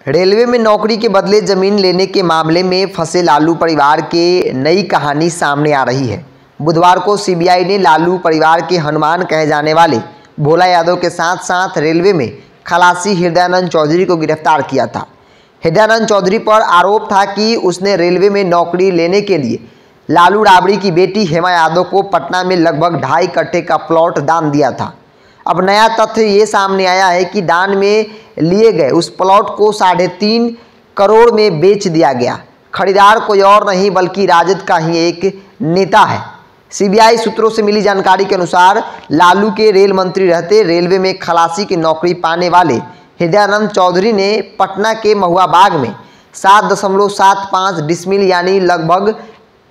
Railway में नौकरी के बदले जमीन लेने के मामले में फंसे लालू परिवार के नई कहानी सामने आ रही है। बुधवार को सीबीआई ने लालू परिवार के हनुमान कहे जाने वाले भोला यादव के साथ साथ रेलवे में खलासी हृदयानंद चौधरी को गिरफ्तार किया था। हृदयानंद चौधरी पर आरोप था कि उसने रेलवे में नौकरी लेने के लिए लालू राबड़ी की बेटी हेमा यादव को पटना में लगभग 2.5 कट्ठे का प्लॉट दान दिया था। अब नया तथ्य ये सामने आया है कि दान में लिए गए उस प्लॉट को 3.5 करोड़ में बेच दिया गया। खरीदार कोई और नहीं बल्कि राजद का ही एक नेता है। सीबीआई सूत्रों से मिली जानकारी के अनुसार लालू के रेल मंत्री रहते रेलवे में खलासी की नौकरी पाने वाले हृदयानंद चौधरी ने पटना के महुआ बाग में 7.75 डिसमिल यानी लगभग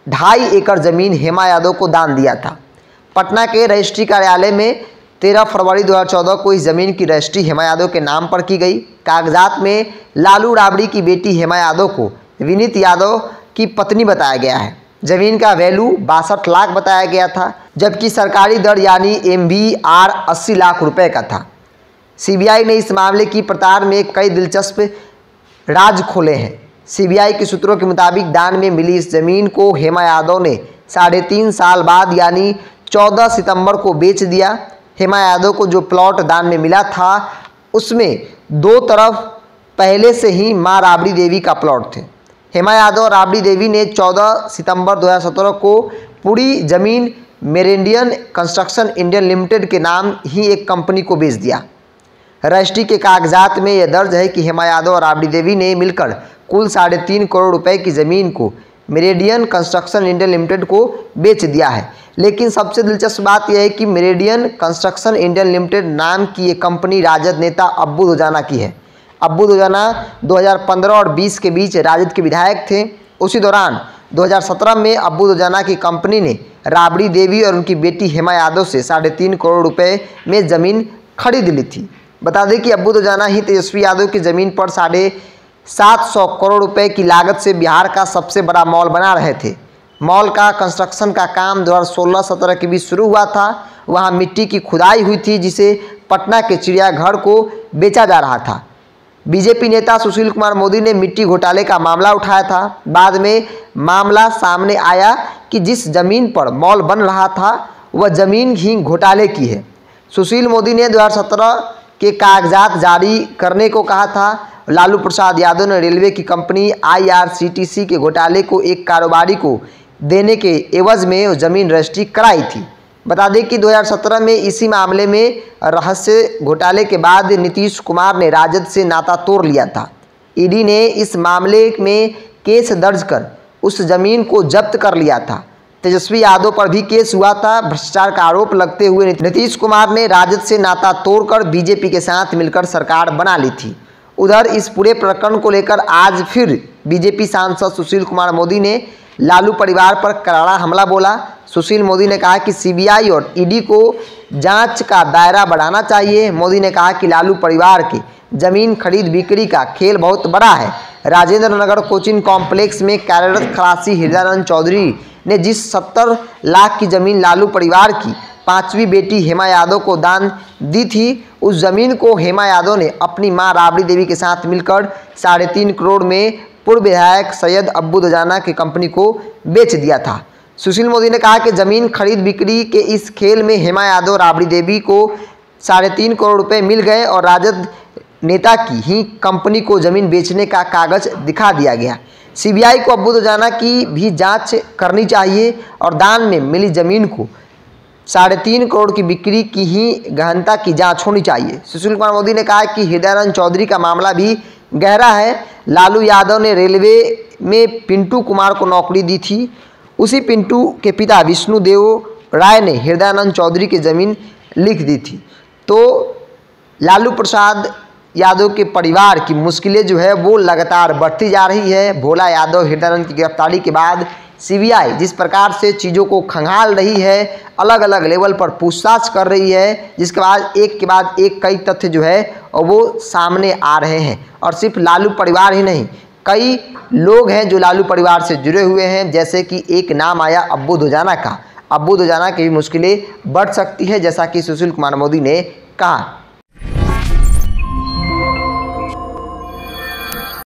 2.5 एकड़ जमीन हेमा यादव को दान दिया था। पटना के रजिस्ट्री कार्यालय में 13 फरवरी 2014 को इस जमीन की रजिस्ट्री हेमा यादव के नाम पर की गई। कागजात में लालू राबड़ी की बेटी हेमा यादव को विनीत यादव की पत्नी बताया गया है। जमीन का वैल्यू 62 लाख बताया गया था, जबकि सरकारी दर यानी MVR 80 लाख रुपए का था। सीबीआई ने इस मामले की पड़ताल में कई दिलचस्प राज खोले हैं। सीबीआई के सूत्रों के मुताबिक दान में मिली इस जमीन को हेमा यादव ने 3.5 साल बाद यानी 14 सितंबर को बेच दिया। हेमा यादव को जो प्लॉट दान में मिला था उसमें 2 तरफ पहले से ही मां राबड़ी देवी का प्लॉट थे। हेमा यादव और राबड़ी देवी ने 14 सितंबर 2017 को पूरी जमीन मेरिडियन कंस्ट्रक्शन इंडियन लिमिटेड के नाम ही एक कंपनी को बेच दिया। रजिस्ट्री के कागजात में यह दर्ज है कि हेमा यादव और राबड़ी देवी ने मिलकर कुल 3.5 करोड़ रुपए की ज़मीन को मेरिडियन कंस्ट्रक्शन इंडियन लिमिटेड को बेच दिया है। लेकिन सबसे दिलचस्प बात यह है कि मेरिडियन कंस्ट्रक्शन इंडियन लिमिटेड नाम की ये कंपनी राजद नेता अब्बू दोजाना की है। अब्बू दोजाना 2015 और 20 के बीच राजद के विधायक थे। उसी दौरान 2017 में अब्बू दोजाना की कंपनी ने राबड़ी देवी और उनकी बेटी हेमा यादव से 3.5 करोड़ रुपए में ज़मीन खरीद ली थी। बता दें कि अब्बू दोजाना ही तेजस्वी यादव की ज़मीन पर 750 करोड़ रुपए की लागत से बिहार का सबसे बड़ा मॉल बना रहे थे। मॉल का कंस्ट्रक्शन का काम 2016-17 के बीच शुरू हुआ था। वहां मिट्टी की खुदाई हुई थी जिसे पटना के चिड़ियाघर को बेचा जा रहा था। बीजेपी नेता सुशील कुमार मोदी ने मिट्टी घोटाले का मामला उठाया था। बाद में मामला सामने आया कि जिस जमीन पर मॉल बन रहा था वह जमीन ही घोटाले की है। सुशील मोदी ने 2017 के कागजात जारी करने को कहा था। लालू प्रसाद यादव ने रेलवे की कंपनी IRCTC के घोटाले को एक कारोबारी को देने के एवज में ज़मीन रजिस्ट्री कराई थी। बता दें कि 2017 में इसी मामले में रहस्य घोटाले के बाद नीतीश कुमार ने राजद से नाता तोड़ लिया था। ईडी ने इस मामले में केस दर्ज कर उस ज़मीन को जब्त कर लिया था। तेजस्वी यादव पर भी केस हुआ था। भ्रष्टाचार का आरोप लगते हुए नीतीश कुमार ने राजद से नाता तोड़कर बीजेपी के साथ मिलकर सरकार बना ली थी। उधर इस पूरे प्रकरण को लेकर आज फिर बीजेपी सांसद सुशील कुमार मोदी ने लालू परिवार पर करारा हमला बोला। सुशील मोदी ने कहा कि सीबीआई और ईडी को जांच का दायरा बढ़ाना चाहिए। मोदी ने कहा कि लालू परिवार की जमीन खरीद बिक्री का खेल बहुत बड़ा है। राजेंद्र नगर कोचिंग कॉम्प्लेक्स में कार्यरत खलासी हृदयानंद चौधरी ने जिस 70 लाख की जमीन लालू परिवार की 5वीं बेटी हेमा यादव को दान दी थी, उस जमीन को हेमा यादव ने अपनी मां राबड़ी देवी के साथ मिलकर 3.5 करोड़ में पूर्व विधायक सैयद अब्बू दोजाना की कंपनी को बेच दिया था। सुशील मोदी ने कहा कि जमीन खरीद बिक्री के इस खेल में हेमा यादव राबड़ी देवी को 3.5 करोड़ रुपए मिल गए और राजद नेता की ही कंपनी को जमीन बेचने का कागज दिखा दिया गया। सीबीआई को अब्बू दोजाना की भी जांच करनी चाहिए और दान में मिली जमीन को 3.5 करोड़ की बिक्री की ही गहनता की जांच होनी चाहिए। सुशील कुमार मोदी ने कहा कि हृदयानंद चौधरी का मामला भी गहरा है। लालू यादव ने रेलवे में पिंटू कुमार को नौकरी दी थी। उसी पिंटू के पिता विष्णुदेव राय ने हृदयानंद चौधरी की ज़मीन लिख दी थी। तो लालू प्रसाद यादव के परिवार की मुश्किलें जो है वो लगातार बढ़ती जा रही है। भोला यादव हृदयानंद की गिरफ्तारी के बाद सीबीआई जिस प्रकार से चीज़ों को खंगाल रही है, अलग अलग लेवल पर पूछताछ कर रही है, जिसके बाद एक कई तथ्य जो है और वो सामने आ रहे हैं। और सिर्फ लालू परिवार ही नहीं, कई लोग हैं जो लालू परिवार से जुड़े हुए हैं। जैसे कि एक नाम आया अब्बू दोजाना का। अब्बू दोजाना की भी मुश्किलें बढ़ सकती है, जैसा कि सुशील कुमार मोदी ने कहा।